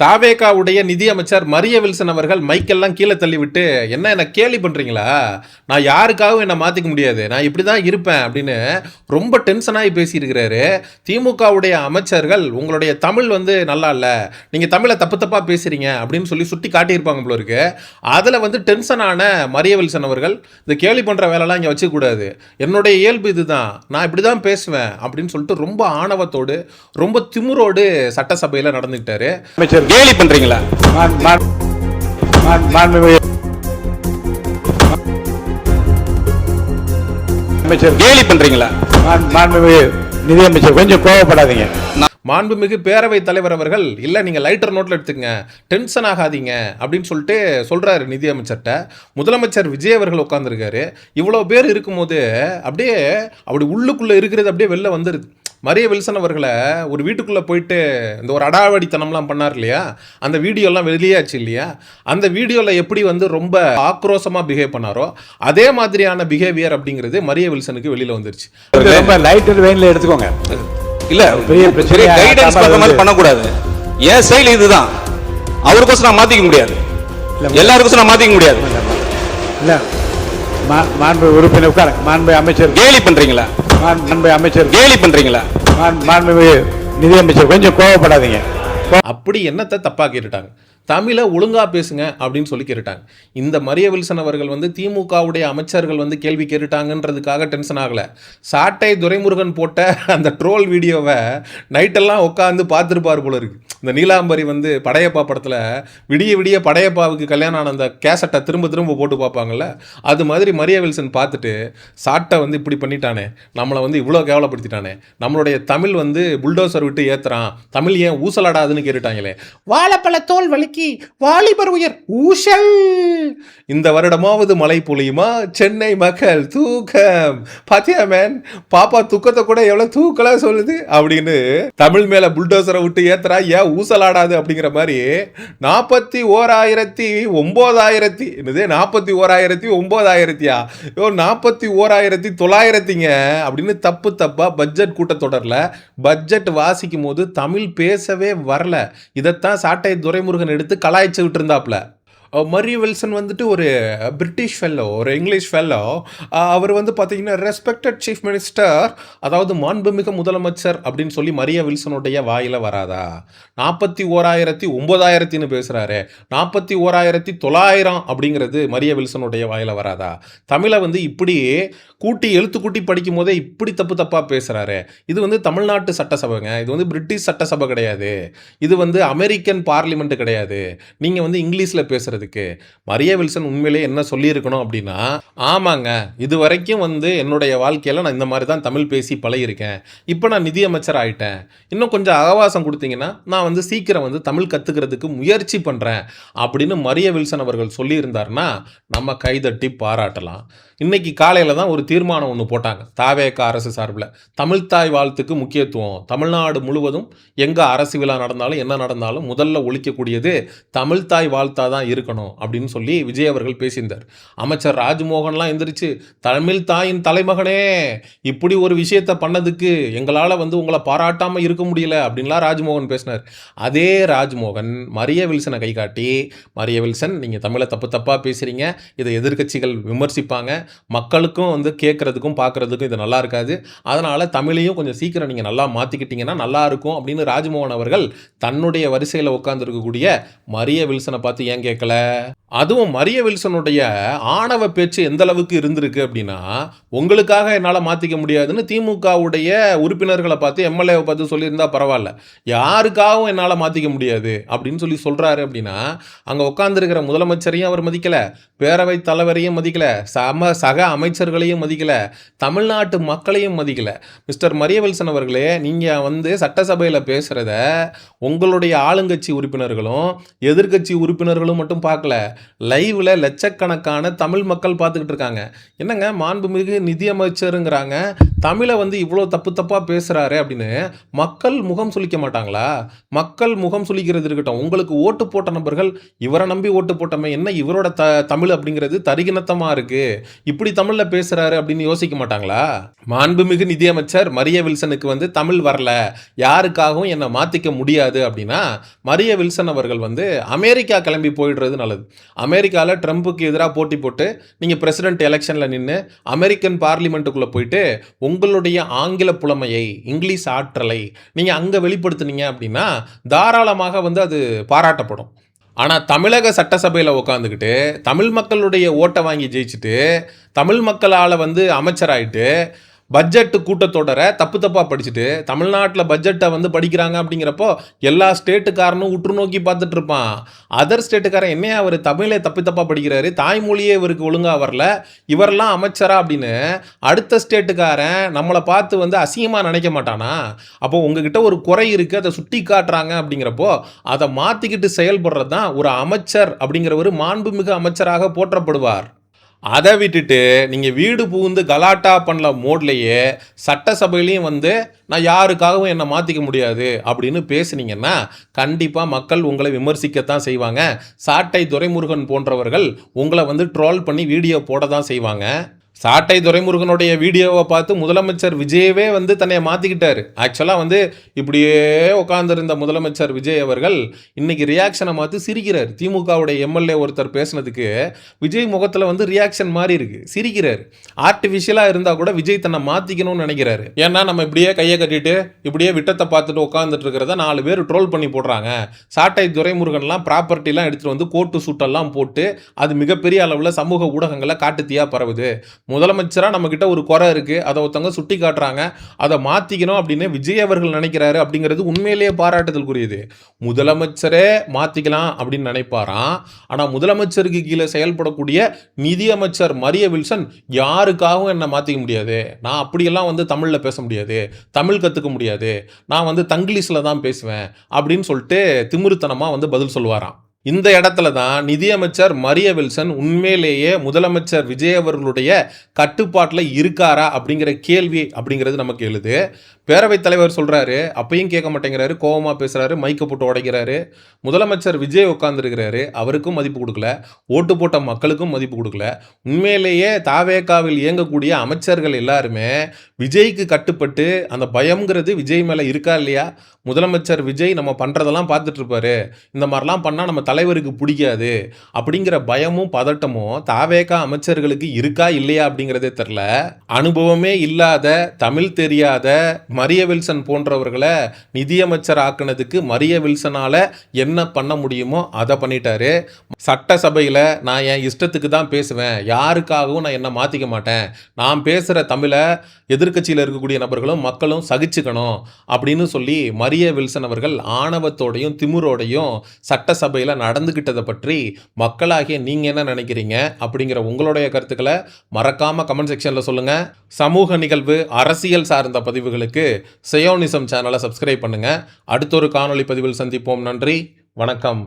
தாவேகாவுடைய நிதியமைச்சர் மரிய வில்சன் அவர்கள் மைக்கெல்லாம் கீழே தள்ளி விட்டு என்ன கேலி பண்றீங்களா, நான் யாருக்காகவும் என்ன மாத்திக்க முடியாது, நான் இப்படிதான் இருப்பேன் அப்படின்னு ரொம்ப டென்ஷனாகி பேசியிருக்கிறாரு. திமுகவுடைய அமைச்சர்கள் உங்களுடைய தமிழ் நல்லா இல்லை, நீங்க தமிழை தப்பு தப்பா பேசுறீங்க அப்படின்னு சொல்லி சுட்டி காட்டியிருப்பாங்க போல இருக்கு. அதில் டென்ஷனான மரிய வில்சன் அவர்கள் இந்த கேலி பண்ற வேலைலாம் இங்கே வச்சுக்கூடாது, என்னுடைய இயல்பு இதுதான், நான் இப்படிதான் பேசுவேன் அப்படின்னு சொல்லிட்டு ரொம்ப ஆணவத்தோடு ரொம்ப திமுரோடு சட்டசபையில் நடந்துக்கிட்டாரு. கேலி பண்றீங்களா? கேலி பண்றீங்களா? நிதியமைச்சர் கொஞ்சம் கோவப்படாதீங்க. மாண்புமிகு பேரவை தலைவர் அவர்கள் இல்ல நீங்க லைட்டர் நோட்ல எடுத்துங்க, டென்ஷன் ஆகாதீங்க அப்படின்னு சொல்லிட்டு சொல்றாரு நிதியமைச்சர்கிட்ட. முதலமைச்சர் விஜய் அவர்கள் உட்கார்ந்துருக்காரு. இவ்வளவு பேர் இருக்கும்போது அப்படியே அப்படி உள்ளுக்குள்ள இருக்கிறது அப்படியே வெளில வந்துருது. மரிய வில்சன் அவர்களை ஒரு வீட்டுக்குள்ளே போயிட்டு இந்த ஒரு அடாவடித்தனம்லாம் பண்ணார் இல்லையா, அந்த வீடியோலாம் வெளியாச்சு இல்லையா, அந்த வீடியோவில் எப்படி ரொம்ப ஆக்ரோஷமாக பிஹேவ் பண்ணாரோ அதே மாதிரியான பிஹேவியர் அப்படிங்கிறது மரிய வில்சனுக்கு வெளியில் வந்துருச்சு. ரொம்ப லைட்டர் வெயின்ல எடுத்துக்கோங்க. இல்ல பெரிய கைடன்ஸ் பண்ற மாதிரி பண்ணக்கூடாது. ஏன் ஸ்டைல் இதுதான், அவருக்கோசம் நான் மாத்திக்க முடியாது, எல்லாருக்கும் நான் மாத்திக்க முடியாது. இல்ல மாண்பு உறுப்பினர் உட்கார. மாண்பு அமைச்சர் கேலி பண்றீங்களா? மாண்பு அமைச்சர் கேலி பண்றீங்களா? மாண்பு நிதியமைச்சர் கொஞ்சம் கோவப்படாதீங்க. அப்படி என்னத்தை தப்பா கேட்டுட்டாங்க, தமிழை ஒழுங்கா பேசுங்க அப்படின்னு சொல்லி கேட்டுட்டாங்க. இந்த மரிய வில்சன் அவர்கள் திமுகவுடைய அமைச்சர்கள் கேள்வி கேட்டுட்டாங்கன்றதுக்காக டென்ஷன் ஆகலை. சாட்டை துரைமுருகன் போட்ட அந்த ட்ரோல் வீடியோவை நைட்டெல்லாம் உட்காந்து பார்த்துருப்பார் போல இருக்கு. இந்த நீலாம்பரி படையப்பா படத்தில் விடிய விடிய படையப்பாவுக்கு கல்யாணம் ஆன அந்த கேசட்டை திரும்ப திரும்ப போட்டு பார்ப்பாங்கல்ல, அது மாதிரி மரிய வில்சன் பார்த்துட்டு சாட்டை இப்படி பண்ணிட்டானே, நம்மளை இவ்வளோ கேவலப்படுத்திட்டானே, நம்மளுடைய தமிழ் புல்டோசர் விட்டு ஏத்துறான், தமிழ் ஏன் ஊசலாடாதுன்னு கேட்டுட்டாங்களே. வாழைப்பழ தோல் வலிக்கு வாலிபர் உயர் ஊசல், இந்த வருடமாவது மழை பொழியுமா, சென்னை மக்கள் தூக்கம் பாத்தியா மேன், பாப்பா தூக்கத்தை கூட எவ்வளவு தூக்கலா சொல்லுது அப்படின்னு தமிழ் மேல புல்டோசரை விட்டு ஏத்துறா, ஏன் ஊசலாடாது அப்படிங்கிற மாதிரி 41,900 என்னது 41,900 41,900 அப்படின்னு தப்பு தப்பா பட்ஜெட் கூட்டத்தொடரில் பட்ஜெட் வாசிக்கும் போது தமிழ் பேசவே வரல. இதைத்தான் சாட்டை துரைமுருகன் எடுத்து கலாய்ச்சி விட்டு இருந்தாப்ல. மரிய வில்சன் ஒரு பிரிட்டிஷ் ஃபெல்லோ, ஒரு இங்கிலீஷ் ஃபெல்லோ. அவர் பார்த்தீங்கன்னா ரெஸ்பெக்டட் சீஃப் மினிஸ்டர், அதாவது மாண்புமிகு முதலமைச்சர் அப்படின்னு சொல்லி மரிய வில்சனுடைய வாயில் வராதா? 41,900 பேசுகிறாரு, 41,900 அப்படிங்கிறது மரிய வில்சனுடைய வாயில் வராதா? தமிழை இப்படி கூட்டி எழுத்து கூட்டி படிக்கும் போதே இப்படி தப்பு தப்பாக பேசுகிறாரு. இது தமிழ்நாட்டு சட்டசபைங்க, இது பிரிட்டிஷ் சட்டசபை கிடையாது, இது அமெரிக்கன் பார்லிமெண்ட் கிடையாது. நீங்கள் இங்கிலீஷில் பேசுகிறது மரிய வில்சன் உண்மையிலே என்ன சொல்லியிருக்கணும் அப்படின்னா, ஆமாங்க இது வரைக்கும் என்னுடைய வாழ்க்கையில் நான் இந்த மாதிரி தான் தமிழ் பேசி பழகிருக்கேன், இப்போ நான் நிதியமைச்சர் ஆகிட்டேன், இன்னும் கொஞ்சம் அவகாசம் கொடுத்தீங்கன்னா நான் சீக்கிரம் தமிழ் கற்றுக்கிறதுக்கு முயற்சி பண்ணுறேன் அப்படின்னு மரிய வில்சன் அவர்கள் சொல்லியிருந்தாருன்னா நம்ம கைதட்டி பாராட்டலாம். இன்னைக்கு காலையில் தான் ஒரு தீர்மானம் ஒன்று போட்டாங்க தாவேக அரசு சார்பில். தமிழ்த்தாய் வாழ்த்துக்கு முக்கியத்துவம், தமிழ்நாடு முழுவதும் எங்கே அரசு விழா நடந்தாலும் என்ன நடந்தாலும் முதல்ல ஒழிக்கக்கூடியது தமிழ்த்தாய் வாழ்த்தா தான் இருக்கணும் அப்படின்னு சொல்லி விஜய் அவர்கள் பேசியிருந்தார். அமைச்சர் ராஜ்மோகன்லாம் எந்திரிச்சு, தமிழ் தாயின் தலைமகனே இப்படி ஒரு விஷயத்தை பண்ணதுக்கு எங்களால் உங்களை பாராட்டாமல் இருக்க முடியல அப்படின்லாம் ராஜ்மோகன் பேசினார். அதே ராஜ்மோகன் மரிய வில்சனை கை காட்டி, மரிய வில்சன் நீங்கள் தமிழை தப்பு தப்பாக பேசுகிறீங்க, இதை எதிர்க்கட்சிகள் விமர்சிப்பாங்க, மக்களுக்கும் கேட்கறதுக்கும் பார்க்கறதுக்கும் இது நல்லா இருக்காது, அதனால தமிழையும் கொஞ்சம் சீக்கிரம் நீங்கள் நல்லா மாற்றிக்கிட்டீங்கன்னா நல்லா இருக்கும் அப்படின்னு ராஜ்மோகன் அவர்கள் தன்னுடைய வரிசையில் உட்கார்ந்துருக்கக்கூடிய மரிய வில்சனை பார்த்து ஏன் கேட்கல? அதுவும் மரிய வில்சனுடைய ஆணவ பேச்சு எந்த அளவுக்கு இருந்திருக்கு அப்படின்னா, உங்களுக்காக என்னால் மாற்றிக்க முடியாதுன்னு திமுகவுடைய உறுப்பினர்களை பார்த்து எம்எல்ஏவை பார்த்து சொல்லியிருந்தா பரவாயில்ல, யாருக்காகவும் என்னால் மாற்றிக்க முடியாது அப்படின்னு சொல்லி சொல்கிறாரு அப்படின்னா, அங்கே உட்காந்துருக்கிற முதலமைச்சரையும் அவர் மதிக்கலை, பேரவை தலைவரையும் மதிக்கலை, சக அமைச்சர்களையும் மதிக்கலை, தமிழ்நாட்டு மக்களையும் மதிக்கலை. மிஸ்டர் மரிய வில்சன் அவர்களே, நீங்கள் சட்டசபையில் பேசுகிறத உங்களுடைய ஆளுங்கட்சி உறுப்பினர்களும் எதிர்கட்சி உறுப்பினர்களும் மட்டும் பார்க்கல, லைவ்ல லட்சக்கணக்கான தமிழ் மக்கள் பார்த்துக்கிட்டு இருக்காங்க. என்னங்க மாண்புமிகு நிதியமைச்சருங்கிறாங்க, தமிழை வந்து இவ்வளோ தப்பு தப்பாக பேசுகிறாரு அப்படின்னு மக்கள் முகம் சுளிக்க மாட்டாங்களா? மக்கள் முகம் சுளிக்கிறது இருக்கட்டும், உங்களுக்கு ஓட்டு போட்ட நபர்கள் இவரை நம்பி ஓட்டு போட்டோமே, என்ன இவரோட தமிழ் அப்படிங்கிறது தரிகினத்தமாக இருக்குது, இப்படி தமிழில் பேசுகிறாரு அப்படின்னு யோசிக்க மாட்டாங்களா? மாண்புமிகு நிதியமைச்சர் மரிய வில்சனுக்கு வந்து தமிழ் வரல, யாருக்காகவும் என்னை மாற்றிக்க முடியாது அப்படின்னா மரிய வில்சன் அவர்கள் வந்து அமெரிக்கா கிளம்பி போயிடுறது நல்லது. அமெரிக்காவில் ட்ரம்ப்புக்கு எதிராக போட்டி போட்டு நீங்கள் பிரசிடென்ட் எலெக்ஷனில் நின்று அமெரிக்கன் பார்லிமெண்ட்டுக்குள்ளே போயிட்டு உங்களுடைய ஆங்கில புலமையை, இங்கிலீஷ் ஆற்றலை நீங்கள் அங்கே வெளிப்படுத்துனீங்க அப்படின்னா தாராளமாக வந்து அது பாராட்டப்படும். ஆனால் தமிழக சட்டசபையில் உட்காந்துக்கிட்டு தமிழ் மக்களுடைய ஓட்டை வாங்கி ஜெயிச்சுட்டு தமிழ் மக்களால் வந்து அமைச்சராயிட்டு பட்ஜெட்டு கூட்டத்தொடரை தப்பு தப்பாக படிச்சுட்டு தமிழ்நாட்டில் பட்ஜெட்டை வந்து படிக்கிறாங்க அப்படிங்கிறப்போ எல்லா ஸ்டேட்டுக்காரனும் உற்று நோக்கி பார்த்துட்டு இருப்பான். அதர் ஸ்டேட்டுக்காரன் என்னையா அவர் தமிழை தப்பு தப்பாக படிக்கிறாரு, தாய்மொழியே இவருக்கு ஒழுங்காக வரல, இவரெல்லாம் அமைச்சரா அப்படின்னு அடுத்த ஸ்டேட்டுக்காரன் நம்மளை பார்த்து வந்து அசிங்கமாக நினைக்க மாட்டானா? அப்போ உங்ககிட்ட ஒரு குறை இருக்குது, அதை சுட்டி காட்டுறாங்க அப்படிங்கிறப்போ அதை மாற்றிக்கிட்டு செயல்படுறது தான் ஒரு அமைச்சர் அப்படிங்கிறவர் மாண்புமிகு அமைச்சராக போற்றப்படுவார். அதை விட்டுட்டு நீங்கள் வீடு புகுந்து கலாட்டா பண்ணல மோட்லேயே சட்டசபையிலையும் வந்து நான் யாருக்காகவும் என்னை மாற்றிக்க முடியாது அப்படின்னு பேசுனீங்கன்னா கண்டிப்பாக மக்கள் உங்களை விமர்சிக்கத்தான் செய்வாங்க. சாட்டை துரைமுருகன் போன்றவர்கள் உங்களை வந்து ட்ரோல் பண்ணி வீடியோ போட தான் செய்வாங்க. சாட்டை துரைமுருகனுடைய வீடியோவை பார்த்து முதலமைச்சர் விஜயவே வந்து தன்னை மாற்றிக்கிட்டார். ஆக்சுவலாக வந்து இப்படியே உட்காந்துருந்த முதலமைச்சர் விஜய் அவர்கள் இன்னைக்கு ரியாக்ஷனை மாற்றி சிரிக்கிறார். திமுகவுடைய எம்எல்ஏ ஒருத்தர் பேசுனதுக்கு விஜய் முகத்தில் வந்து ரியாக்ஷன் மாறி இருக்கு, சிரிக்கிறார். ஆர்டிஃபிஷியலாக இருந்தால் கூட விஜய் தன்னை மாற்றிக்கணும்னு நினைக்கிறாரு. ஏன்னா நம்ம இப்படியே கையை கட்டிட்டு இப்படியே விட்டத்தை பார்த்துட்டு உட்காந்துட்டு இருக்கிறத 4 பேர் ட்ரோல் பண்ணி போடுறாங்க. சாட்டை துரைமுருகன்லாம் ப்ராப்பர்ட்டிலாம் எடுத்துகிட்டு வந்து கோட்டு சூட்டெல்லாம் போட்டு அது மிகப்பெரிய அளவில் சமூக ஊடகங்களை காட்டுத்தீயாக பரவுது. முதலமைச்சராக நம்மக்கிட்ட ஒரு குறை இருக்குது, அதை ஒருத்தவங்க சுட்டி காட்டுறாங்க, அதை மாற்றிக்கணும் அப்படின்னு விஜய் அவர்கள் நினைக்கிறாரு அப்படிங்கிறது உண்மையிலேயே பாராட்டுதலுக்குரியது. முதலமைச்சரே மாற்றிக்கலாம் அப்படின்னு நினைப்பாராம். ஆனால் முதலமைச்சருக்கு கீழே செயல்படக்கூடிய நிதியமைச்சர் மரிய வில்சன் யாருக்காகவும் என்னை மாற்றிக்க முடியாது, நான் அப்படியெல்லாம் வந்து தமிழில் பேச முடியாது, தமிழ் கற்றுக்க முடியாது, நான் வந்து தங்கிலீஷில் தான் பேசுவேன் அப்படின்னு சொல்லிட்டு திமிருத்தனமாக வந்து பதில் சொல்லுவாராம். இந்த இடத்துல தான் நிதியமைச்சர் மரிய வில்சன் உண்மையிலேயே முதலமைச்சர் விஜய் அவர்களுடைய கட்டுப்பாட்டில் இருக்காரா அப்படிங்கிற கேள்வி அப்படிங்கிறது நமக்கு எழுது. பேரவைத் தலைவர் சொல்கிறாரு, அப்பையும் கேட்க மாட்டேங்கிறாரு, கோபமாக பேசுகிறாரு, மைக்கை போட்டு உடைக்கிறாரு. முதலமைச்சர் விஜய் உட்காந்துருக்கிறாரு, அவருக்கும் மதிப்பு கொடுக்கல, ஓட்டு போட்ட மக்களுக்கும் மதிப்பு கொடுக்கல. உண்மையிலேயே தாவேகாவில் இயங்கக்கூடிய அமைச்சர்கள் எல்லாருமே விஜய்க்கு கட்டுப்பட்டு அந்த பயம்ங்கிறது விஜய் மேலே இருக்கா இல்லையா? முதலமைச்சர் விஜய் நம்ம பண்ணுறதெல்லாம் பார்த்துட்டு இருப்பாரு, இந்த மாதிரிலாம் பண்ணால் நம்ம தலைவருக்கு பிடிக்காது அப்படிங்கிற பயமும் பதட்டமும் தாவேகா அமைச்சர்களுக்கு இருக்கா இல்லையா அப்படிங்கிறதே தெரில. அனுபவமே இல்லாத, தமிழ் தெரியாத மரிய வில்சன் போன்றவர்களை நிதியமைச்சர் ஆக்குனதுக்கு மரிய வில்சனால என்ன பண்ண முடியுமோ அதை பண்ணிட்டாரு. சட்டசபையில் நான் என் இஷ்டத்துக்கு தான் பேசுவேன், யாருக்காகவும் நான் என்ன மாற்றிக்க மாட்டேன், நான் பேசுகிற தமிழை எதிர்க்கட்சியில் இருக்கக்கூடிய நபர்களும் மக்களும் சகிச்சுக்கணும் அப்படின்னு சொல்லி மரிய வில்சன் அவர்கள் ஆணவத்தோடையும் திமுரோடையும் சட்டசபையில் நடந்துக்கிட்டதை பற்றி மக்களாகிய நீங்கள் என்ன நினைக்கிறீங்க அப்படிங்கிற உங்களுடைய கருத்துக்களை மறக்காமல் கமெண்ட் செக்ஷனில் சொல்லுங்கள். சமூக நிகழ்வு, அரசியல் சார்ந்த பதிவுகளுக்கு செயோனிசம் சேனலை சப்ஸ்கிரைப் பண்ணுங்கள். அடுத்த ஒரு காணொளி பதிவில் சந்திப்போம். நன்றி, வணக்கம்.